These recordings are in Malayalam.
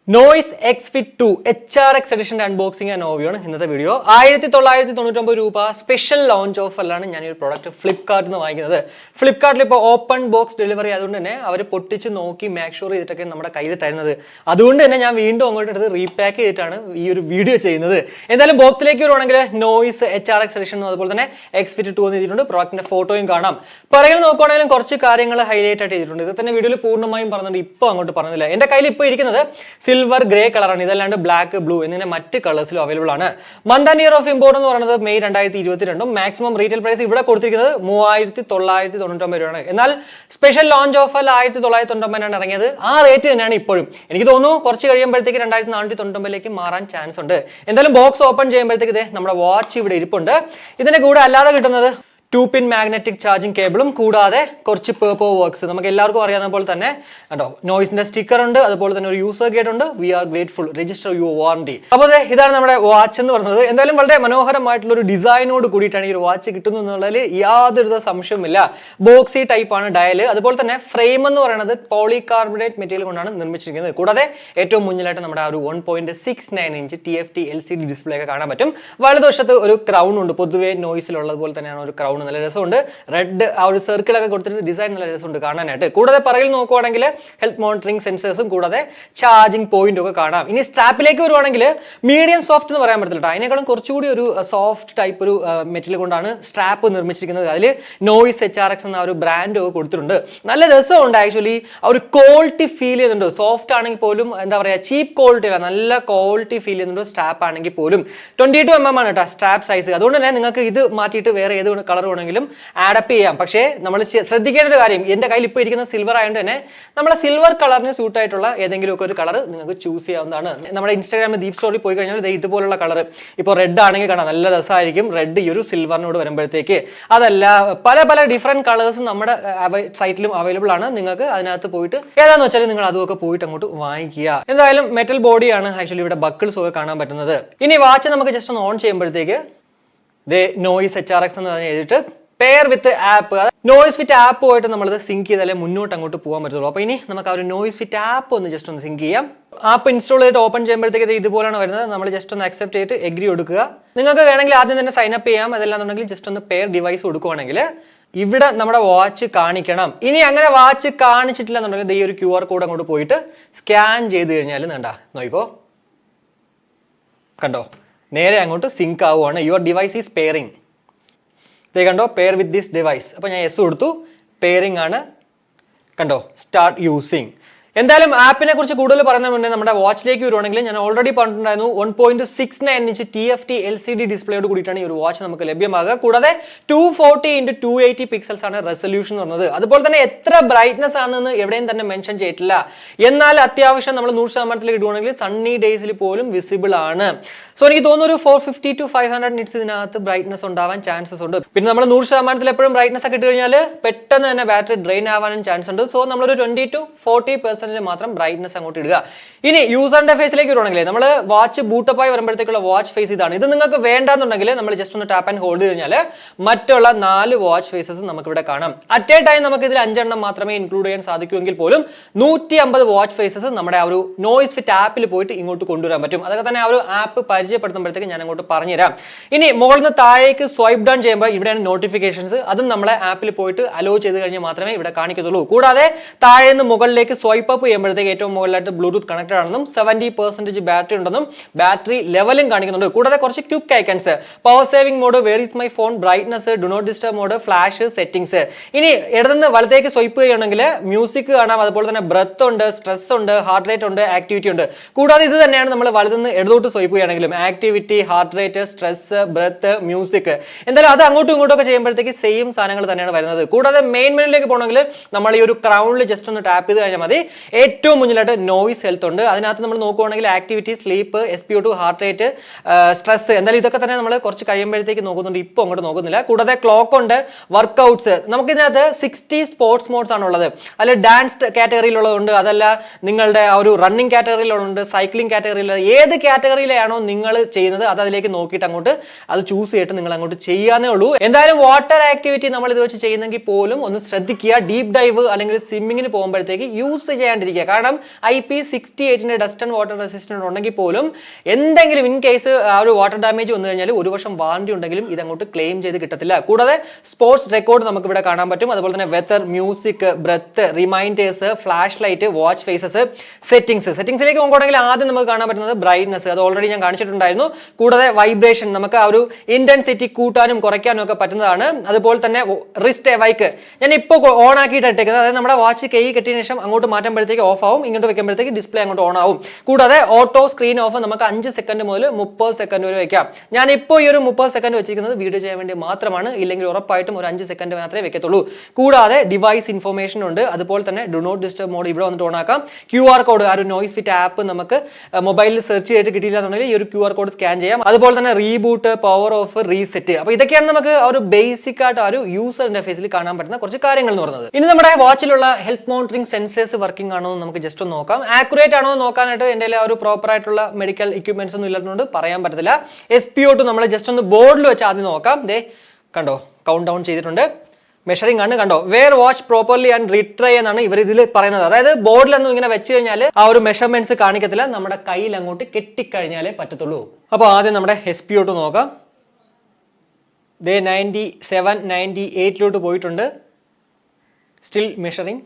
Noise Fit 2 HRX edition unboxing and overview ആണ് ഇന്നത്തെ വീഡിയോ. 1999 രൂപ സ്പെഷ്യൽ ലോഞ്ച് ഓഫറിലാണ് ഞാൻ ഈ പ്രോഡക്റ്റ് ഫ്ലിപ്കാർട്ടിൽ നിന്ന് വാങ്ങിക്കുന്നത്. ഫ്ലിപ്കാർട്ടിൽ ഇപ്പോൾ ഓപ്പൺ ബോക്സ് ഡെലിവറി ആയതുകൊണ്ട് തന്നെ അവർ പൊട്ടിച്ച് നോക്കി മേക്ക് ഷുവർ ചെയ്തിട്ടൊക്കെ നമ്മുടെ കയ്യിൽ തരുന്നത്. അതുകൊണ്ട് തന്നെ ഞാൻ വീണ്ടും അങ്ങോട്ട് എടുത്ത് റീപാക്ക് ചെയ്തിട്ടാണ് ഈ ഒരു വീഡിയോ ചെയ്യുന്നത്. എന്തായാലും ബോക്സിലേക്ക് വരുവാണെങ്കിൽ നോയ്സ് HRX എഡിഷൻ അതുപോലെ തന്നെ Fit 2 എന്ന് എഴുതിയിട്ടുണ്ട്. പ്രോഡക്റ്റിന്റെ ഫോട്ടോയും കാണാം. പുറകിൽ നോക്കുകയാണെങ്കിലും കുറച്ച് കാര്യങ്ങൾ ഹൈലൈറ്റ് ആയിട്ട് ചെയ്തിട്ടുണ്ട്. ഇത് തന്നെ വീഡിയോയിൽ പൂർണ്ണമായും പറഞ്ഞിട്ടുണ്ട്. ഇപ്പോൾ അങ്ങോട്ട് പറഞ്ഞില്ല. എൻ്റെ കയ്യിൽ ഇപ്പോൾ ഇരിക്കുന്നത് സിൽവർ ഗ്രേ കളറാണ്. ഇതല്ലാണ്ട് ബ്ലാക്ക് ബ്ലൂ എന്നിങ്ങനെ മറ്റ് കളേഴ്സിലും അവൈലബിൾ ആണ്. Month and year of import എന്ന് പറയുന്നത് മെയ് 2022. മാക്സിമം റീറ്റെയിൽ പ്രൈസ് ഇവിടെ കൊടുത്തിരിക്കുന്നത് 3999 രൂപയാണ്. എന്നാൽ സ്പെഷ്യൽ ലോഞ്ച് ഓഫറിൽ 1999 ഇറങ്ങിയത്. ആ റേറ്റ് തന്നെയാണ് ഇപ്പോഴും. എനിക്ക് തോന്നുന്നു കുറച്ച് കഴിയുമ്പോഴത്തേക്ക് 2499 മാറാൻ ചാൻസ് ഉണ്ട്. എന്തായാലും ബോക്സ് ഓപ്പൺ ചെയ്യുമ്പോഴത്തേക്ക് ഇതേ നമ്മുടെ വാച്ച് ഇവിടെ ഇരിപ്പുണ്ട്. ഇതിന്റെ കൂടെ അല്ലാതെ കിട്ടുന്നത് 2-pin മാഗ്നറ്റിക് ചാർജിങ് കേബിളും കൂടാതെ കുറച്ച് പേപ്പർ വർക്ക്സ് നമുക്ക് എല്ലാവർക്കും അറിയാവുന്ന പോലെ തന്നെ കണ്ടോ നോയ്സിന്റെ സ്റ്റിക്കർ ഉണ്ട്. അതുപോലെ തന്നെ ഒരു യൂസർ ഗൈഡ് ഉണ്ട്. We are grateful register your warranty. അപ്പോൾ ഇതാണ് നമ്മുടെ വാച്ച് എന്ന് പറയുന്നത്. എന്തായാലും വളരെ മനോഹരമായിട്ടുള്ള ഒരു ഡിസൈനോട് കൂടിയിട്ടാണ് ഈ ഒരു വാച്ച് കിട്ടുന്നത് എന്നുള്ളതിൽ യാതൊരു സംശയവുമില്ല. ബോക്സി ടൈപ്പാണ് ഡയല്. അതുപോലെ തന്നെ ഫ്രെയിം എന്ന് പറയുന്നത് പോളികാർബണേറ്റ് മെറ്റീരിയൽ കൊണ്ടാണ് നിർമ്മിച്ചിരിക്കുന്നത്. കൂടാതെ ഏറ്റവും മുന്നിലായിട്ട് നമ്മുടെ ആ ഒരു 1.69 ഇഞ്ച് TFT LCD ഡിസ്പ്ലേ ഒക്കെ കാണാൻ പറ്റും. വലതുവശത്ത് ഒരു ക്രൗൺ ഉണ്ട്. പൊതുവേ നോയ്സിലുള്ളതുപോലെ തന്നെയാണ് ഒരു ക്രൗൺ. നല്ല രസമുണ്ട്. റെഡ് ആ ഒരു സർക്കിൾ ഒക്കെ കൊടുത്തിട്ട് ഡിസൈൻ നല്ല രസമുണ്ട് കാണാനായിട്ട്. കൂടാതെ പറയിൽ നോക്കുവാണെങ്കിൽ ഹെൽത്ത് മോണിറ്ററിംഗ് സെൻസേഴ്സും കൂടാതെ ചാർജിങ് പോയിന്റും ഒക്കെ കാണാം. ഇനി സ്ട്രാപ്പിലേക്ക് വരുവാണെങ്കിൽ മീഡിയം സോഫ്റ്റ് എന്ന് പറയാൻ പറ്റില്ല. അതിനേക്കാളും കുറച്ചുകൂടി ഒരു സോഫ്റ്റ് ടൈപ്പ് ഒരു മെറ്റീരിയൽ കൊണ്ടാണ് സ്ട്രാപ്പ് നിർമ്മിച്ചിരിക്കുന്നത്. അതിൽ നോയ്സ് HRX എന്ന ഒരു ബ്രാൻഡ് ഒക്കെ കൊടുത്തിട്ടുണ്ട്. നല്ല രസമുണ്ട്. ആക്ച്വലി ആ ഒരു ക്വാളിറ്റി ഫീൽ ചെയ്യുന്നുണ്ട്. സോഫ്റ്റ് ആണെങ്കിൽ പോലും എന്താ പറയുക ചീപ്പ് ക്വാളിറ്റി അല്ല, നല്ല ക്വാളിറ്റി ഫീൽ ചെയ്യുന്നുണ്ട്. സ്ട്രാപ്പ് ആണെങ്കിൽ പോലും 22 mm ആണ് കേട്ടോ സ്ട്രാപ്പ് സൈസ്. അതുകൊണ്ട് തന്നെ നിങ്ങൾക്ക് ഇത് മാറ്റിയിട്ട് വേറെ ഏത് കളർ വേണമെങ്കിലും ആഡപ്പ് ചെയ്യാം. പക്ഷേ നമ്മൾ ശ്രദ്ധിക്കേണ്ട ഒരു കാര്യം, എൻ്റെ കയ്യിൽ ഇപ്പോൾ ഇരിക്കുന്ന സിൽവർ ആയതുകൊണ്ട് തന്നെ നമ്മുടെ സിൽവർ കളറിന് സ്യൂട്ട് ആയിട്ടുള്ള ഏതെങ്കിലും ഒക്കെ ഒരു കളർ നിങ്ങൾക്ക് ചൂസ് ചെയ്യാവുന്നതാണ്. നമ്മുടെ ഇൻസ്റ്റാഗ്രാമിൽ DeepZstore പോയി കഴിഞ്ഞാൽ ഇതുപോലുള്ള കളർ ഇപ്പോൾ റെഡ് ആണെങ്കിൽ കാണാം, നല്ല രസമായിരിക്കും. റെഡ് ഈ ഒരു സിൽവറിനോട് വരുമ്പോഴത്തേക്ക് അതല്ല പല ഡിഫറെന്റ് കളേഴ്സും നമ്മുടെ സൈറ്റിലും അവൈലബിൾ ആണ്. നിങ്ങൾക്ക് അതിനകത്ത് പോയിട്ട് ഏതാന്ന് വെച്ചാൽ നിങ്ങൾ അതുമൊക്കെ പോയിട്ട് അങ്ങോട്ട് വാങ്ങിക്കുക. എന്തായാലും മെറ്റൽ ബോഡിയാണ് ആക്ച്വലി ഇവിടെ ബക്കിൾസ് ഒക്കെ കാണാൻ പറ്റുന്നത്. ഇനി വാച്ച് നമുക്ക് ജസ്റ്റ് ഒന്ന് ഓൺ ചെയ്യുമ്പോഴത്തേക്ക് നോയ്സ് HRX എന്ന് എഴുതിയിട്ട് പെയർ വിത്ത് ആപ്പ്, നോയ്സ്ഫിറ്റ് ആപ്പുമായിട്ട് നമ്മളിത് സിങ്ക് ചെയ്താലേ മുന്നോട്ട് അങ്ങോട്ട് പോകാൻ പറ്റുള്ളൂ. അപ്പോൾ ഇനി നമുക്ക് ആ ഒരു നോയ്സ്ഫിറ്റ് ആപ്പ് ഒന്ന് ജസ്റ്റ് ഒന്ന് സിങ്ക് ചെയ്യാം. ആപ്പ് ഇൻസ്റ്റാൾ ചെയ്തിട്ട് ഓപ്പൺ ചെയ്യുമ്പോഴത്തേക്ക് ഇതുപോലെയാണ് വരുന്നത്. നമ്മൾ ജസ്റ്റ് ഒന്ന് അക്സെപ്റ്റ് ചെയ്തിട്ട് എഗ്രി കൊടുക്കുക. നിങ്ങൾക്ക് വേണമെങ്കിൽ ആദ്യം തന്നെ സൈൻ അപ്പ് ചെയ്യാം. അതല്ലാന്നുണ്ടെങ്കിൽ ജസ്റ്റ് ഒന്ന് പെയർ ഡിവൈസ് കൊടുക്കുവാണെങ്കിൽ ഇവിടെ നമ്മുടെ വാച്ച് കാണിക്കണം. ഇനി അങ്ങനെ വാച്ച് കാണിച്ചിട്ടില്ല എന്നുണ്ടെങ്കിൽ ഈ ഒരു QR കോഡ് അങ്ങോട്ട് പോയിട്ട് സ്കാൻ ചെയ്ത് കഴിഞ്ഞാൽ വേണ്ട നോക്കിക്കോ, കണ്ടോ നേരെ അങ്ങോട്ട് സിങ്ക് ആവുകയാണ്. Your device is pairing. കണ്ടോ പെയർ വിത്ത് ദിസ് ഡിവൈസ്. അപ്പോൾ ഞാൻ യെസ് കൊടുത്തു. പെയറിംഗ് ആണ്. കണ്ടോ സ്റ്റാർട്ട് യൂസിങ്. എന്തായാലും ആപ്പിനെ കുറിച്ച് കൂടുതൽ പറയുന്നതിന് മുന്നേ നമ്മുടെ വാച്ചിലേക്ക് വരുവാണെങ്കിൽ ഞാൻ ഓൾറെഡി പറഞ്ഞിട്ടുണ്ടായിരുന്നു 1.69 ഇഞ്ച് TFT LCD ഡിസ്പ്ലേയോട് കൂടിയിട്ടാണ് ഈ ഒരു വാച്ച് നമുക്ക് ലഭ്യമാകുക. കൂടാതെ 240x280 പിക്സൽസ് ആണ് റെസൊല്യൂഷൻ പറഞ്ഞത്. അതുപോലെ തന്നെ എത്ര ബ്രൈറ്റ്നസ് ആണെന്ന് എവിടെയും തന്നെ മെൻഷൻ ചെയ്തിട്ടില്ല. എന്നാൽ അത്യാവശ്യം നമ്മൾ 100% ഇടുവാണെങ്കിൽ സണ്ണി ഡേയ്സിൽ പോലും വിസിബിൾ ആണ്. സോ എനിക്ക് തോന്നുന്നു ഒരു 450 to 500 നിറ്റ്സ് ഇതിനകത്ത് ബ്രൈറ്റ്നസ് ഉണ്ടാവാൻ ചാൻസസ് ഉണ്ട്. പിന്നെ നമ്മൾ 100% എപ്പോഴും ബ്രൈറ്റ്നസ് ഒക്കെ ഇട്ട് കഴിഞ്ഞാൽ പെട്ടെന്ന് തന്നെ ബാറ്ററി ഡ്രെയിൻ ആവാനും ചാൻസ് ഉണ്ട്. സോ നമ്മളൊരു 20 to 40% മാത്രം ബ്രൈറ്റ്നസ് അങ്ങോട്ട് ഇടുക. ഇനി യൂസറിന്റെ ഫേസിലേക്ക് വരുവാണെങ്കിൽ നമ്മൾ വാച്ച് ബൂട്ടപ്പ് ആയി വരുമ്പോഴത്തേക്കുള്ള വാച്ച് ഫേസ് ഇതാണ്. ഇത് നിങ്ങൾക്ക് വേണ്ടെന്നുണ്ടെങ്കിൽ നമ്മൾ ജസ്റ്റ് ഒന്ന് ടാപ്പ് ആൻഡ് ഹോൾഡ് ചെയ്ത് കഴിഞ്ഞാൽ മറ്റുള്ള 4 വാച്ച് ഫേസസ് നമുക്ക് ഇവിടെ കാണാം. അറ്റ് എ ടൈം നമുക്ക് ഇതിൽ 5 എണ്ണം മാത്രമേ ഇൻക്ലൂഡ് ചെയ്യാൻ സാധിക്കുമെങ്കിൽ പോലും 150 വാച്ച് ഫേസസ് നമ്മുടെ ആ ഒരു നോയ്സ്ഫിറ്റ് ആപ്പിൽ പോയിട്ട് ഇങ്ങോട്ട് കൊണ്ടുവരാൻ പറ്റും. അതൊക്കെ തന്നെ ആ ഒരു ആപ്പ് പരിചയപ്പെടുത്തുമ്പോഴത്തേക്ക് ഞാൻ അങ്ങോട്ട് പറഞ്ഞുതരാം. ഇനി മുകളിൽ നിന്ന് താഴേക്ക് സ്വൈപ്പ് ഡൗൺ ചെയ്യുമ്പോൾ ഇവിടെയാണ് നോട്ടിഫിക്കേഷൻസ്. അതും നമ്മളെ ആപ്പിൽ പോയിട്ട് അലോ ചെയ്ത് കഴിഞ്ഞാൽ മാത്രമേ ഇവിടെ കാണിക്കത്തുള്ളൂ. കൂടാതെ താഴെ നിന്ന് മുകളിലേക്ക് സ്വൈപ്പ് അപ്പ് ചെയ്യുമ്പോഴത്തേക്ക് ഏറ്റവും മുകളിലായിട്ട് ബ്ലൂടൂത്ത് കണക്റ്റഡ് ആണെന്നും 70% ബാറ്ററി ഉണ്ടെന്നും ബാറ്ററി ലെവലും കാണിക്കുന്നുണ്ട്. കൂടാതെ കുറച്ച് quick icons, power saving mode, where is my phone, brightness, do not disturb mode, flash, settings. ഇനി ഇടതുനിന്ന് വലത്തേക്ക് സ്വൈപ്പ് ചെയ്യുകയാണെങ്കിൽ മ്യൂസിക് കാണാം. അതുപോലെ തന്നെ ബ്രെത്ത് ഉണ്ട്, സ്ട്രെസ് ഉണ്ട്, ഹാർട്ട് റേറ്റ് ഉണ്ട്, ആക്ടിവിറ്റി ഉണ്ട്. കൂടാതെ ഇത് തന്നെയാണ് നമ്മൾ വലതുനിന്ന് ഇടതോട്ട് സ്വൈപ്പ് ചെയ്യുകയാണെങ്കിലും activity, heart rate, stress, breath, music. എന്തായാലും അത് അങ്ങോട്ടും ഇങ്ങോട്ടും ഒക്കെ ചെയ്യുമ്പോഴത്തേക്ക് സെയിം സാധനങ്ങൾ തന്നെയാണ് വരുന്നത്. കൂടാതെ മെയിൻ മെനുവിലേക്ക് പോകണമെങ്കിൽ നമ്മൾ ഈ ഒരു ക്രൗണിൽ ജസ്റ്റ് ഒന്ന് ടാപ്പ് ചെയ്ത് കഴിഞ്ഞാൽ മതി. ഏറ്റവും മുന്നിലായിട്ട് നോയ്സ് ഹെൽത്ത് ഉണ്ട്. അതിനകത്ത് നമ്മൾ നോക്കുവാണെങ്കിൽ activity, sleep, SpO2, heart rate, stress, എന്തായാലും ഇതൊക്കെ തന്നെ നമ്മൾ കുറച്ച് കഴിയുമ്പോഴത്തേക്ക് നോക്കുന്നുണ്ട്. ഇപ്പോൾ അങ്ങോട്ട് നോക്കുന്നില്ല. കൂടാതെ ക്ലോക്ക് ഉണ്ട്, വർക്കൗട്ട്സ്. നമുക്ക് ഇതിനകത്ത് 60 സ്പോർട്സ് മോഡ്സ് ആണുള്ളത്. അതിൽ ഡാൻസ് കാറ്റഗറിയിലുള്ളതുണ്ട്, അതല്ല നിങ്ങളുടെ ആ ഒരു റണ്ണിങ് കാറ്റഗറിയിലുണ്ട്, സൈക്ലിംഗ് കാറ്റഗറിയിലുള്ള ഏത് കാറ്റഗറിയിലാണോ നിങ്ങൾ ചെയ്യുന്നത് അത് അതിലേക്ക് നോക്കിയിട്ട് അങ്ങോട്ട് അത് ചൂസ് ചെയ്തിട്ട് നിങ്ങൾ അങ്ങോട്ട് ചെയ്യാനേ ഉള്ളൂ. എന്തായാലും വാട്ടർ ആക്ടിവിറ്റി നമ്മൾ ഇത് വെച്ച് ചെയ്യുന്നെങ്കിൽ പോലും ഒന്ന് ശ്രദ്ധിക്കുക. ഡീപ് ഡൈവ് അല്ലെങ്കിൽ സ്വിമ്മിങ്ങിന് പോകുമ്പോഴത്തേക്ക് യൂസ് ചെയ്യാൻ ചെയ്യാണ്ടിരിക്കുക. കാരണം IP68 dust and water resistant ഉണ്ടെങ്കിൽ പോലും എന്തെങ്കിലും ഇൻ കേസ് ആ ഒരു വാട്ടർ ഡാമേജ് വന്നു കഴിഞ്ഞാൽ 1 വർഷം വാറന്റി ഉണ്ടെങ്കിലും ഇതങ്ങോട്ട് ക്ലെയിം ചെയ്ത് കിട്ടത്തില്ല. കൂടാതെ സ്പോർട്സ് റെക്കോർഡ് നമുക്ക് ഇവിടെ കാണാൻ പറ്റും. അതുപോലെ തന്നെ weather, music, breath, reminders, flash light, watch faces, സെറ്റിംഗ്സിലേക്ക് നോക്കുകയാണെങ്കിൽ ആദ്യം നമുക്ക് കാണാൻ പറ്റുന്നത് ബ്രൈറ്റ്നസ്. അത് ഓൾറെഡി ഞാൻ കാണിച്ചിട്ടുണ്ടായിരുന്നു. കൂടാതെ വൈബ്രേഷൻ, നമുക്ക് ആ ഒരു ഇന്റൻസിറ്റി കൂട്ടാനും കുറയ്ക്കാനും ഒക്കെ പറ്റുന്നതാണ്. അതുപോലെ തന്നെ റിസ്റ്റ് എവൈക്ക് ഞാൻ ഇപ്പോൾ ഓൺ ആക്കിയിട്ട് ഇട്ടേക്കുന്നത്, അതായത് നമ്മുടെ വാച്ച് കൈ കെട്ടിയതിനു ശേഷം അങ്ങോട്ട് മാറ്റുമ്പോഴത്തേക്ക് ഓഫ് ആവും, ഇങ്ങോട്ട് വെക്കുമ്പോഴത്തേക്ക് ഡിസ്പ്ലേ അങ്ങോട്ട് ഓൺ ആവും. കൂടാതെ ഓട്ടോ സ്ക്രീൻ ഓഫ് നമുക്ക് 5 സെക്കൻഡ് മുതൽ 30 സെക്കൻഡ് വരെ വെക്കാം. ഞാൻ ഇപ്പോൾ ഈ ഒരു 30 സെക്കൻഡ് വെച്ചിരിക്കുന്നത് വീഡിയോ ചെയ്യാൻ വേണ്ടി മാത്രമാണ്. ഇല്ലെങ്കിൽ ഉറപ്പായിട്ടും ഒരു 5 സെക്കൻഡ് മാത്രമേ വെക്കത്തുള്ളൂ. കൂടാതെ ഡിവൈസ് ഇൻഫർമേഷൻ ഉണ്ട്. അതുപോലെ തന്നെ ഡു നോട്ട് ഡിസ്റ്റർബ് മോഡ് ഇവിടെ വന്നിട്ട് ഓൺ ആക്കാം. QR കോഡ്, ആ ഒരു നോയ്സ്ഫിറ്റ് ആപ്പ് നമുക്ക് മൊബൈലിൽ സെർച്ച് ചെയ്തിട്ട് കിട്ടിയില്ല എന്നുണ്ടെങ്കിൽ ഈ ഒരു QR കോഡ് സ്കാൻ ചെയ്യാം. അതുപോലെ തന്നെ റീബൂട്ട്, പവർ ഓഫ്, റീസെറ്റ്. അപ്പോൾ ഇതൊക്കെയാണ് നമുക്ക് ആ ഒരു ബേസിക് ആയിട്ട് ആ ഒരു യൂസർ ഇന്റർഫേസിൽ കാണാൻ പറ്റുന്ന കുറച്ച് കാര്യങ്ങൾ എന്ന് പറയുന്നത്. ഇനി നമ്മുടെ വാച്ചിലുള്ള ഹെൽത്ത് മോണിറ്ററിംഗ് സെൻസേഴ്സ് വർക്കിംഗ് ആണോ എന്ന് നമുക്ക് ജസ്റ്റ് ഒന്ന് നോക്കാം. ആക്യുറേറ്റ് ആണോ നോക്കാനായിട്ട് എൻ്റെ ആ ഒരു പ്രോപ്പർ ആയിട്ടുള്ള മെഡിക്കൽ എക്യുപ്മെന്റ്സ് ഒന്നും ഇല്ലാത്തതുകൊണ്ട് പറയാൻ പറ്റത്തില്ല. SPO2 നമ്മൾ ജസ്റ്റ് ഒന്ന് ബോർഡിൽ വെച്ച് ആദ്യം നോക്കാം. ദേ കണ്ടോ, കൗണ്ട് ഡൗൺ ചെയ്തിട്ടുണ്ട്. മെഷറിംഗ് ആണ്, കണ്ടോ. Wear watch properly and retry എന്നാണ് ഇവർ ഇതിൽ പറയുന്നത്. അതായത് ബോർഡിലൊന്നും ഇങ്ങനെ വെച്ച് കഴിഞ്ഞാൽ ആ ഒരു മെഷർമെന്റ്സ് കാണിക്കത്തില്ല, നമ്മുടെ കയ്യിൽ അങ്ങോട്ട് കെട്ടിക്കഴിഞ്ഞാലേ പറ്റത്തുള്ളൂ. അപ്പോൾ ആദ്യം നമ്മുടെ SPO2 നോക്കാം. ദേ 97, 98 പോയിട്ടുണ്ട്. Still measuring.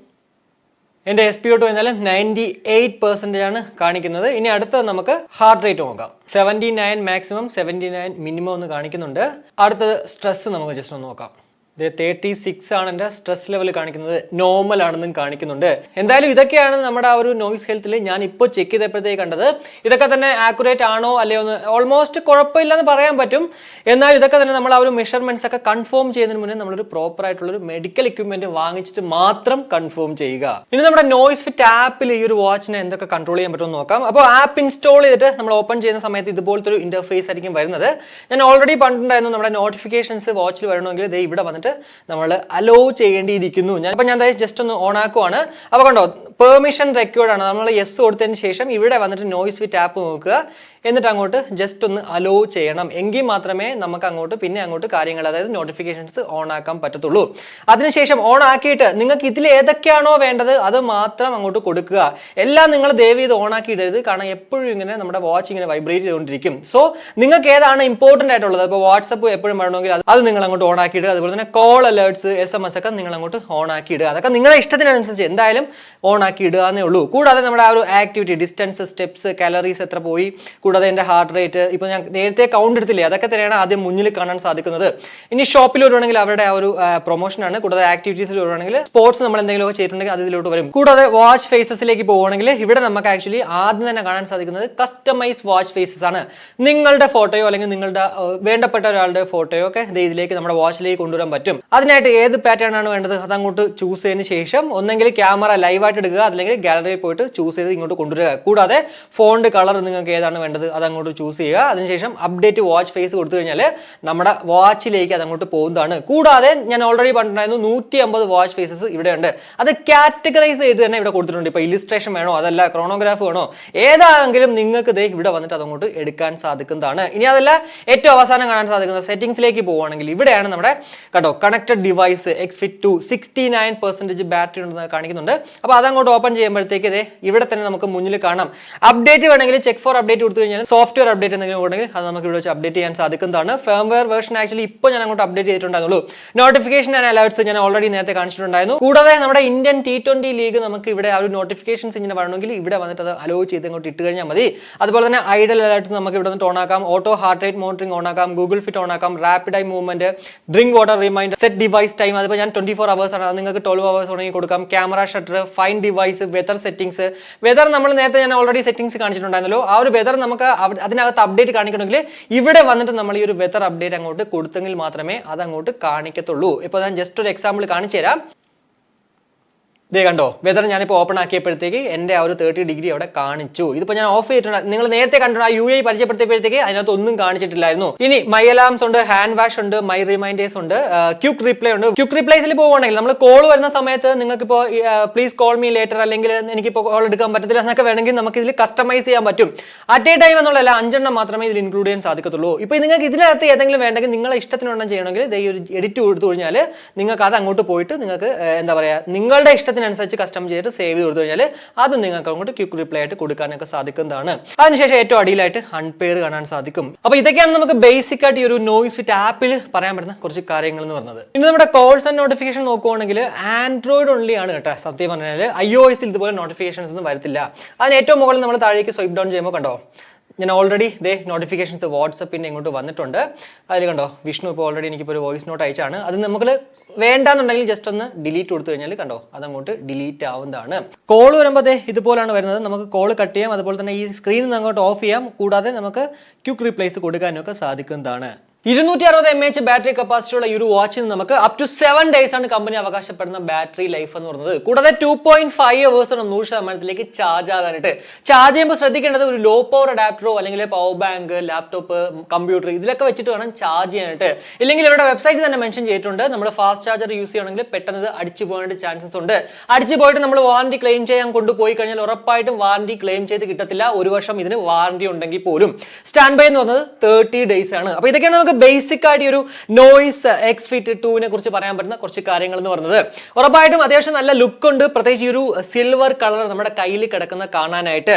എൻ്റെ SPO2 എന്നാലും 98% ആണ് കാണിക്കുന്നത്. ഇനി അടുത്തത് നമുക്ക് ഹാർട്ട് റേറ്റ് നോക്കാം. 79 മാക്സിമം, 79 മിനിമം ഒന്ന് കാണിക്കുന്നുണ്ട്. അടുത്തത് സ്ട്രെസ് നമുക്ക് ജസ്റ്റ് ഒന്ന് നോക്കാം. 36 ആണ് എൻ്റെ സ്ട്രെസ് ലെവൽ കാണിക്കുന്നത്. നോർമൽ ആണെന്നും കാണിക്കുന്നുണ്ട്. എന്തായാലും ഇതൊക്കെയാണ് നമ്മുടെ ആ ഒരു നോയ്സ് ഹെൽത്തിൽ ഞാൻ ഇപ്പോൾ ചെക്ക് ചെയ്തപ്പോഴത്തേക്ക് കണ്ടത്. ഇതൊക്കെ തന്നെ ആക്യുറേറ്റ് ആണോ അല്ലയോ എന്ന് ഓൾമോസ്റ്റ് കുഴപ്പമില്ലെന്ന് പറയാൻ പറ്റും. എന്നാൽ ഇതൊക്കെ തന്നെ നമ്മൾ ആ ഒരു മെഷർമെന്റ്സ് ഒക്കെ കൺഫേം ചെയ്യുന്നതിന് മുന്നേ നമ്മളൊരു പ്രോപ്പർ ആയിട്ടുള്ളൊരു മെഡിക്കൽ എക്യുപ്മെന്റ് വാങ്ങിച്ചിട്ട് മാത്രം കൺഫേം ചെയ്യുക. ഇനി നമ്മുടെ നോയ്സ്ഫിറ്റ് ആപ്പിൽ ഈ ഒരു വാച്ചിനെ എന്തൊക്കെ കൺട്രോൾ ചെയ്യാൻ പറ്റുമെന്ന് നോക്കാം. അപ്പോൾ ആപ്പ് ഇൻസ്റ്റാൾ ചെയ്തിട്ട് നമ്മൾ ഓപ്പൺ ചെയ്യുന്ന സമയത്ത് ഇതുപോലത്തെ ഒരു ഇന്റർഫേസ് ആയിരിക്കും വരുന്നത്. ഞാൻ ഓൾറെഡി പറഞ്ഞിട്ടുണ്ടായിരുന്നു നമ്മുടെ നോട്ടിഫിക്കേഷൻസ് വാച്ചിൽ വരണമെങ്കിൽ ദേ ഇവിടെ വന്നിട്ട് നമ്മൾ അലോ ചെയ്യേണ്ടിയിരിക്കുന്നു. ഞാൻ ജസ്റ്റ് ഒന്ന് ഓൺ ആക്കുവാണ്. അപ്പോൾ കണ്ടോ, പെർമിഷൻ റെക്വേർഡ് ആണ്. നമ്മൾ യെസ് കൊടുത്തതിന് ശേഷം ഇവിടെ വന്നിട്ട് നോയ്സ്ഫിറ്റ് ആപ്പ് നോക്കുക. എന്നിട്ട് അങ്ങോട്ട് ജസ്റ്റ് ഒന്ന് അലോ ചെയ്യണം. എങ്കിൽ മാത്രമേ നമുക്ക് അങ്ങോട്ട് കാര്യങ്ങൾ, അതായത് നോട്ടിഫിക്കേഷൻസ് ഓൺ ആക്കാൻ പറ്റത്തുള്ളൂ. അതിനുശേഷം ഓൺ ആക്കിയിട്ട് നിങ്ങൾക്ക് ഇതിൽ ഏതൊക്കെയാണോ വേണ്ടത് അത് മാത്രം അങ്ങോട്ട് കൊടുക്കുക. എല്ലാം നിങ്ങൾ ദയവ് ചെയ്ത് ഓൺ ആക്കി ഇടരുത്. കാരണം എപ്പോഴും ഇങ്ങനെ നമ്മുടെ വാച്ച് ഇങ്ങനെ വൈബ്രേറ്റ് ചെയ്തുകൊണ്ടിരിക്കും. സോ നിങ്ങൾക്ക് ഏതാണ് ഇമ്പോർട്ടൻ്റ് ആയിട്ടുള്ളത്, ഇപ്പോൾ വാട്സപ്പ് എപ്പോഴും വേണമെങ്കിൽ അത് നിങ്ങൾ അങ്ങോട്ട് ഓൺ ആക്കി ഇടുക. അതുപോലെ തന്നെ കോൾ അലേർട്സ്, SMS ഒക്കെ നിങ്ങൾ അങ്ങോട്ട് ഓൺ ആക്കി ഇടുക. അതൊക്കെ നിങ്ങളുടെ ഇഷ്ടത്തിനനുസരിച്ച് എന്തായാലും ഓൺ ആക്കി ഇടുക എന്നേ ഉള്ളൂ. കൂടാതെ നമ്മുടെ ആ ഒരു ആക്ടിവിറ്റി, ഡിസ്റ്റൻസ്, സ്റ്റെപ്സ്, കാലറീസ് എത്ര പോയി, കൂടാതെ എൻ്റെ ഹാർട്ട് റേറ്റ്, ഇപ്പോൾ ഞാൻ നേരത്തെ കൗണ്ട് എടുത്തില്ലേ, അതൊക്കെ തന്നെയാണ് ആദ്യം മുന്നിൽ കാണാൻ സാധിക്കുന്നത്. ഇനി ഷോപ്പിൽ വരുവാണെങ്കിൽ അവരുടെ ആ ഒരു പ്രൊമോഷനാണ്. കൂടാതെ ആക്ടിവിറ്റീസിൽ വരുവാണെങ്കിൽ സ്പോർട്സ് നമ്മൾ എന്തെങ്കിലുമൊക്കെ ചെയ്തിട്ടുണ്ടെങ്കിൽ അത് ഇതിലോട്ട് വരും. കൂടാതെ വാച്ച് ഫേസസിലേക്ക് പോവുകയാണെങ്കിൽ ഇവിടെ നമുക്ക് ആക്ച്വലി ആദ്യം തന്നെ കാണാൻ സാധിക്കുന്നത് കസ്റ്റമൈസ് വാച്ച് ഫേസസ് ആണ്. നിങ്ങളുടെ ഫോട്ടോയോ അല്ലെങ്കിൽ നിങ്ങളുടെ വേണ്ടപ്പെട്ട ഒരാളുടെ ഫോട്ടോയോ ഒക്കെ ഇതിലേക്ക് നമ്മുടെ വാച്ചിലേക്ക് കൊണ്ടുവരാൻ പറ്റും. അതിനായിട്ട് ഏത് പാറ്റേൺ ആണ് വേണ്ടത് അത് അങ്ങോട്ട് ചൂസ് ചെയ്തതിന് ശേഷം ഒന്നെങ്കിൽ ക്യാമറ ലൈവായിട്ട് എടുക്കുക, അല്ലെങ്കിൽ ഗാലറിയിൽ പോയിട്ട് ചൂസ് ചെയ്ത് ഇങ്ങോട്ട് കൊണ്ടുവരിക. കൂടാതെ ഫോണ്ട് കളർ നിങ്ങൾക്ക് ഏതാണ് വേണ്ടത് അത് അങ്ങോട്ട് ചൂസ് ചെയ്യുക. അതിനുശേഷം അപ്ഡേറ്റ് വാച്ച് ഫേസ് കൊടുത്തു കഴിഞ്ഞാൽ നമ്മുടെ വാച്ചിലേക്ക് അത് അങ്ങോട്ട് പോകുന്നതാണ്. കൂടാതെ ഞാൻ ഓൾറെഡി പറഞ്ഞിട്ടുണ്ടായിരുന്നു 150 വാച്ച് ഫേസസ് ഇവിടെ ഉണ്ട്. അത് കാറ്റഗറൈസ് ചെയ്ത് തന്നെ ഇവിടെ കൊടുത്തിട്ടുണ്ട്. ഇപ്പോൾ ഇലിസ്ട്രേഷൻ വേണോ, അതല്ല ക്രോണോഗ്രാഫ് വേണോ, ഏതാണെങ്കിലും നിങ്ങൾക്ക് ഇവിടെ വന്നിട്ട് അതങ്ങോട്ട് എടുക്കാൻ സാധിക്കുന്നതാണ്. ഇനി അതല്ല ഏറ്റവും അവസാനം കാണാൻ സാധിക്കുന്ന സെറ്റിംഗ്സിലേക്ക് പോവുകയാണെങ്കിൽ ഇവിടെയാണ് നമ്മുടെ കണ്ടോ കണക്റ്റഡ് ഡിവൈസ് Xfit 2 69% ബാറ്ററി ഉണ്ടെന്ന് കാണിക്കുന്നുണ്ട്. അപ്പോൾ അതങ്ങോട്ട് ഓപ്പൺ ചെയ്യുമ്പോഴത്തേക്ക് ഇവിടെ തന്നെ നമുക്ക് മുന്നിൽ കാണാം. അപ്ഡേറ്റ് വേണമെങ്കിൽ ചെക്ക് ഫോർ അപ്ഡേറ്റ് കൊടുത്തു കഴിഞ്ഞാൽ സോഫ്റ്റ്വെയർ അപ്ഡേറ്റ് എന്തെങ്കിലും ഉണ്ടെങ്കിൽ അത് നമുക്ക് ഇവിടെ വെച്ച് അപ്ഡേറ്റ് ചെയ്യാൻ സാധിക്കുന്നതാണ്. ഫേംവെയർ വേർഷൻ ആക്ച്വലി ഇപ്പോൾ ഞാൻ അങ്ങോട്ട് അപ്ഡേറ്റ് ചെയ്തിട്ടുണ്ടായിരുന്നുള്ളൂ. നോട്ടിഫിക്കേഷൻ ആൻഡ് അലേർട്സ് ഞാൻ ഓൾറെഡി നേരത്തെ കാണിച്ചിട്ടുണ്ടായിരുന്നു. കൂടാതെ നമ്മുടെ ഇന്ത്യൻ T20 ലീഗ് നമുക്ക് ഇവിടെ ആ ഒരു നോട്ടിഫിക്കേഷൻസ് ഇങ്ങനെ വരണമെങ്കിൽ ഇവിടെ വന്നിട്ട് അത് അലോ ചെയ്ത് അങ്ങോട്ട് ഇട്ട് കഴിഞ്ഞാൽ മതി. അതുപോലെ തന്നെ ഐഡൽ അലേർട്സ് നമുക്ക് ഇവിടെ നിന്ന് ഓൺ ആക്കാം. Auto heart rate monitoring on ആക്കാം. ഗൂഗിൾ ഫിറ്റ് ഓൺ ആക്കാം. Rapid eye movement, drink water reminder, set device time. അതിപ്പോൾ ഞാൻ 24 hours ആണ്, നിങ്ങൾക്ക് 12 hours ഉണ്ടെങ്കിൽ കൊടുക്കാം. Camera shutter, fine device, weather settings. Weather നമ്മൾ നേരത്തെ ഞാൻ ഓൾറെഡി സെറ്റിംഗ്സ് കാണിച്ചിട്ടുണ്ടായിരുന്നല്ലോ. ആ ഒരു വെതർ നമുക്ക് അതിനകത്ത് അപ്ഡേറ്റ് കാണിക്കണമെങ്കിൽ ഇവിടെ വന്നിട്ട് നമ്മൾ ഈ ഒരു വെതർ അപ്ഡേറ്റ് അങ്ങോട്ട് കൊടുത്തെങ്കിൽ മാത്രമേ അത് അങ്ങോട്ട് കാണിക്കത്തുള്ളൂ. ഇപ്പോൾ ഞാൻ ജസ്റ്റ് ഒരു എക്സാമ്പിൾ കാണിച്ചു തരാം. ഇതേ കണ്ടോ, വെതർ ഞാനിപ്പോൾ ഓപ്പൺ ആക്കിയപ്പോഴത്തേക്ക് എൻ്റെ ആ ഒരു 30 ഡിഗ്രി അവിടെ കാണിച്ചു. ഇതിപ്പോൾ ഞാൻ ഓഫ് ചെയ്തിട്ടുണ്ട്. നിങ്ങൾ നേരത്തെ കണ്ടു ആ UI പരിചയപ്പെടുത്തിയപ്പോഴത്തേക്ക് അതിനകത്ത് ഒന്നും കാണിച്ചിട്ടില്ലായിരുന്നു. ഇനി മൈ അലാംസ് ഉണ്ട്, ഹാൻഡ് വാഷ് ഉണ്ട്, മൈ റിമൈൻഡേഴ്സ് ഉണ്ട്, ക്വിക്ക് റിപ്ലൈ ഉണ്ട്. ക്വിക്ക് റിപ്ലൈസിൽ പോവുകയാണെങ്കിൽ നമ്മൾ കോൾ വരുന്ന സമയത്ത് നിങ്ങൾക്കിപ്പോൾ പ്ലീസ് കോൾ മീ ലേറ്റർ, അല്ലെങ്കിൽ എനിക്കിപ്പോൾ കോൾ എടുക്കാൻ പറ്റത്തില്ല എന്നൊക്കെ വേണമെങ്കിൽ നമുക്ക് ഇതിൽ കസ്റ്റമൈസ് ചെയ്യാൻ പറ്റും. അറ്റ് എ ടൈം എന്നുള്ളതല്ല, 5 എണ്ണം മാത്രമേ ഇതിൽ ഇൻക്ലൂഡ് ചെയ്യാൻ സാധിക്കത്തുള്ളൂ. ഇപ്പോൾ നിങ്ങൾക്ക് ഇതിനകത്ത് ഏതെങ്കിലും വേണ്ടെങ്കിൽ നിങ്ങളെ ഇഷ്ടത്തിനൊന്നും ചെയ്യണമെങ്കിൽ ഈ ഒരു എഡിറ്റ് കൊടുത്തു കഴിഞ്ഞാൽ നിങ്ങൾക്ക് അത് അങ്ങോട്ട് പോയിട്ട് നിങ്ങൾക്ക് എന്താ പറയുക നിങ്ങളുടെ ഇഷ്ടത്തിന് ഇഷ്ടത്തിനനുസരിച്ച് കസ്റ്റം ചെയ്തിട്ട് സേവ് ചെയ്ത് കൊടുത്തു കഴിഞ്ഞാൽ അത് നിങ്ങൾക്ക് അങ്ങോട്ട് ക്വിക്ക് റിപ്ലൈ ആയിട്ട് കൊടുക്കാനൊക്കെ സാധിക്കുന്നതാണ്. അതിനുശേഷം ഏറ്റവും അടിയിലായിട്ട് അൺപെയർ കാണാൻ സാധിക്കും. അപ്പോൾ ഇതൊക്കെയാണ് നമുക്ക് ബേസിക് ആയിട്ട് ഈ ഒരു നോയ്സ്ഫിറ്റ് ആപ്പിൽ പറയാൻ പറ്റുന്ന കുറച്ച് കാര്യങ്ങൾ എന്ന് പറയുന്നത്. ഇനി നമ്മുടെ കോൾസ് ആൻഡ് നോട്ടിഫിക്കേഷൻ നോക്കുവാണെങ്കിൽ ആൻഡ്രോയിഡ് ഓൺലി ആണ് കേട്ടോ. സത്യം പറഞ്ഞാൽ iOS ഇതുപോലെ നോട്ടിഫിക്കേഷൻസ് ഒന്നും വരത്തില്ല. അതിന് ഏറ്റവും മുകളിൽ നമ്മൾ താഴേക്ക് സ്വൈപ്പ് ഡൗൺ ചെയ്യുമ്പോൾ കണ്ടോ, ഞാൻ ഓൾറെഡി നോട്ടിഫിക്കേഷൻസ് വാട്സപ്പിൻ്റെ ഇങ്ങോട്ട് വന്നിട്ടുണ്ട്. അതിൽ കണ്ടോ, വിഷ്ണു ഇപ്പോൾ ഓൾറെഡി എനിക്കിപ്പോൾ ഒരു വോയിസ് നോട്ട് അയച്ചാണ്. അത് നമുക്ക് വേണ്ടാന്നുണ്ടെങ്കിൽ ജസ്റ്റ് ഒന്ന് ഡിലീറ്റ് കൊടുത്തു കഴിഞ്ഞാൽ കണ്ടോ അതങ്ങോട്ട് ഡിലീറ്റ് ആവുന്നതാണ്. കോൾ വരുമ്പോൾ ഇതുപോലാണ് വരുന്നത്. നമുക്ക് കോൾ കട്ട് ചെയ്യാം, അതുപോലെ തന്നെ ഈ സ്ക്രീനിൽ നിന്ന് അങ്ങോട്ട് ഓഫ് ചെയ്യാം. കൂടാതെ നമുക്ക് ക്വിക്ക് റീപ്ലേസ് കൊടുക്കാനൊക്കെ സാധിക്കുന്നതാണ്. 260 mAh ബാറ്ററി കപ്പാസിറ്റി ഉള്ള ഈ ഒരു വാച്ചിന് നമുക്ക് അപ് ടു 7 days ആണ് കമ്പനി അവകാശപ്പെടുന്ന ബാറ്ററി ലൈഫ് എന്ന് പറയുന്നത്. കൂടാതെ 2.5 hours 100% ചാർജ് ആകാനായിട്ട്. ചാർജ് ചെയ്യുമ്പോൾ ശ്രദ്ധിക്കേണ്ടത് ഒരു ലോ പവർ അഡാപ്റ്ററോ അല്ലെങ്കിൽ പവർ ബാങ്ക്, ലാപ്ടോപ്പ്, കമ്പ്യൂട്ടർ ഇതിലൊക്കെ വെച്ചിട്ട് വേണം ചാർജ് ചെയ്യാനായിട്ട്. ഇല്ലെങ്കിൽ ഇവിടെ വെബ്സൈറ്റിൽ തന്നെ മെൻഷൻ ചെയ്തിട്ടുണ്ട്, നമ്മൾ ഫാസ്റ്റ് ചാർജർ യൂസ് ചെയ്യണമെങ്കിൽ പെട്ടെന്ന് ഇത് അടിച്ചു പോകാനായിട്ട് ചാൻസസ് ഉണ്ട്. അടിച്ചു പോയിട്ട് നമ്മൾ വാറണ്ടി ക്ലെയിം ചെയ്യാൻ കൊണ്ടുപോയി കഴിഞ്ഞാൽ ഉറപ്പായിട്ടും വാറണ്ടി ക്ലെയിം ചെയ്ത് കിട്ടത്തില്ല. 1 വർഷം ഇതിന് വാറണ്ടി ഉണ്ടെങ്കിൽ പോലും. സ്റ്റാൻഡ് ബൈ എന്ന് പറയുന്നത് 30 days ആണ്. അപ്പോൾ ഇതൊക്കെയാണ് നമുക്ക് ബേസിക് ആയിട്ട് ഒരു നോയ്സ് എക്സ്ഫിറ്റ് 2 കുറിച്ച് പറയാൻ പറ്റുന്ന കുറച്ച് കാര്യങ്ങൾ എന്ന് പറയുന്നത്. ഉറപ്പായിട്ടും അത്യാവശ്യം നല്ല ലുക്ക് ഉണ്ട്, പ്രത്യേകിച്ച് ഈ ഒരു സിൽവർ കളർ നമ്മുടെ കയ്യിൽ കിടക്കുന്ന കാണാനായിട്ട്.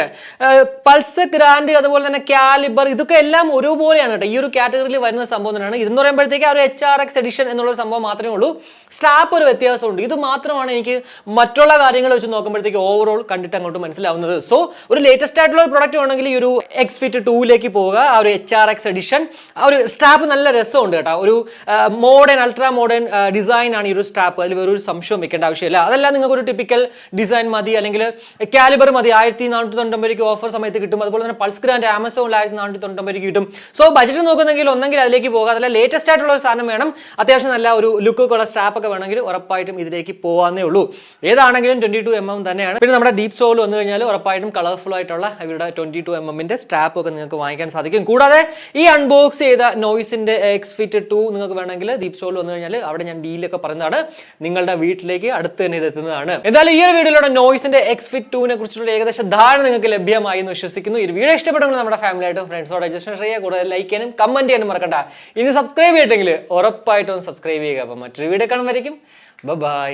പൾസ്, ഗ്രാൻഡ്, അതുപോലെ തന്നെ കാലിബർ ഇതൊക്കെ എല്ലാം ഒരുപോലെയാണ് കേട്ടോ. ഈ ഒരു കാറ്റഗറിയിൽ വരുന്ന സംഭവം തന്നെയാണ്. ഇതെന്ന് പറയുമ്പോഴത്തേക്ക് ആ ഒരു HRX എഡിഷൻ എന്നുള്ള സംഭവം മാത്രമേ ഉള്ളൂ. സ്ട്രാപ്പ് ഒരു വ്യത്യാസമുണ്ട്. ഇത് മാത്രമാണ് എനിക്ക് മറ്റുള്ള കാര്യങ്ങൾ വെച്ച് നോക്കുമ്പോഴത്തേക്ക് ഓവറോൾ കണ്ടിട്ട് അങ്ങോട്ട് മനസ്സിലാവുന്നത്. സോ ഒരു ലേറ്റസ്റ്റ് ആയിട്ടുള്ള ഒരു പ്രൊഡക്റ്റ് വേണമെങ്കിൽ ഈ ഒരു എക്സ്ഫിറ്റ് 2 പോവുക. ആ ഒരു HRX എഡിഷൻ, ആ ഒരു സ്ട്രാപ്പ് നല്ല രസമുണ്ട് കേട്ടോ. ഒരു മോഡേൺ, അൾട്രാ മോഡേൺ ഡിസൈൻ ആണ് ഈ ഒരു സ്ട്രാപ്പ്. അതിൽ വേറൊരു സംശയം വെക്കേണ്ട ആവശ്യമില്ല. അതല്ല നിങ്ങൾക്ക് ഒരു ടിപ്പിക്കൽ ഡിസൈൻ മതി, അല്ലെങ്കിൽ കാലിബർ മതി, 1499 ഓഫർ സമയത്ത് കിട്ടും. അതുപോലെ തന്നെ പൾസ് ഗ്രാൻഡ് ആമസോണിൽ 1499 കിട്ടും. സോ ബജറ്റ് നോക്കുന്നെങ്കിൽ ഒന്നെങ്കിൽ അതിലേക്ക് പോകുക. അതല്ല ലേറ്റസ്റ്റ് ആയിട്ടുള്ള ഒരു സാധനം വേണം, അത്യാവശ്യം നല്ല ഒരു ലുക്കൊക്കെ ഉള്ള സ്ട്രാപ്പ് ഒക്കെ വേണമെങ്കിൽ ഉറപ്പായിട്ടും ഇതിലേക്ക് പോകാന്നേ ഉള്ളൂ. ഏതാണെങ്കിലും 22 mm തന്നെയാണ്. പിന്നെ നമ്മുടെ ഡീപ് സ്റ്റോറിൽ വന്നു കഴിഞ്ഞാൽ ഉറപ്പായിട്ടും കളർഫുൾ ആയിട്ടുള്ള ഇവരുടെ 22 mm സ്ട്രാപ്പ് ഒക്കെ നിങ്ങൾക്ക് വാങ്ങിക്കാൻ സാധിക്കും. കൂടാതെ ഈ അൺബോക്സ് ചെയ്ത നോയ്സിന്റെ എക്സ്ഫിറ്റ് 2 നിങ്ങൾക്ക് വേണമെങ്കിൽ DeepZstore വന്നു കഴിഞ്ഞാൽ അവിടെ ഞാൻ ഡീലൊക്കെ പറയുന്നതാണ്. നിങ്ങളുടെ വീട്ടിലേക്ക് അടുത്ത് തന്നെ ഇത് എത്തുന്നതാണ്. എന്തായാലും ഈ ഒരു വീഡിയോയിലൂടെ നോയ്സിന്റെ എക്സ്ഫിറ്റ് 2 കുറിച്ചുള്ള ഏകദേശം ധാരണ നിങ്ങൾക്ക് ലഭ്യമായി എന്ന് വിശ്വസിക്കുന്നു. ഈ വീഡിയോ ഇഷ്ടപ്പെട്ടെങ്കിൽ നമ്മുടെ ഫാമിലിയായിട്ടും ഫ്രണ്ട്സോടെ ജസ്റ്റ് ഷെയർ ചെയ്യുക. കൂടുതൽ ലൈക്ക് ചെയ്യാനും കമന്റ് ചെയ്യാനും മറക്കണ്ട. ഇനി സബ്സ്ക്രൈബ് ചെയ്തിട്ടെങ്കിൽ ഉറപ്പായിട്ടും സബ്സ്ക്രൈബ് ചെയ്യുക. അപ്പം മറ്റൊരു വീഡിയോ കാണുമ്പോഴേക്കും ബൈ.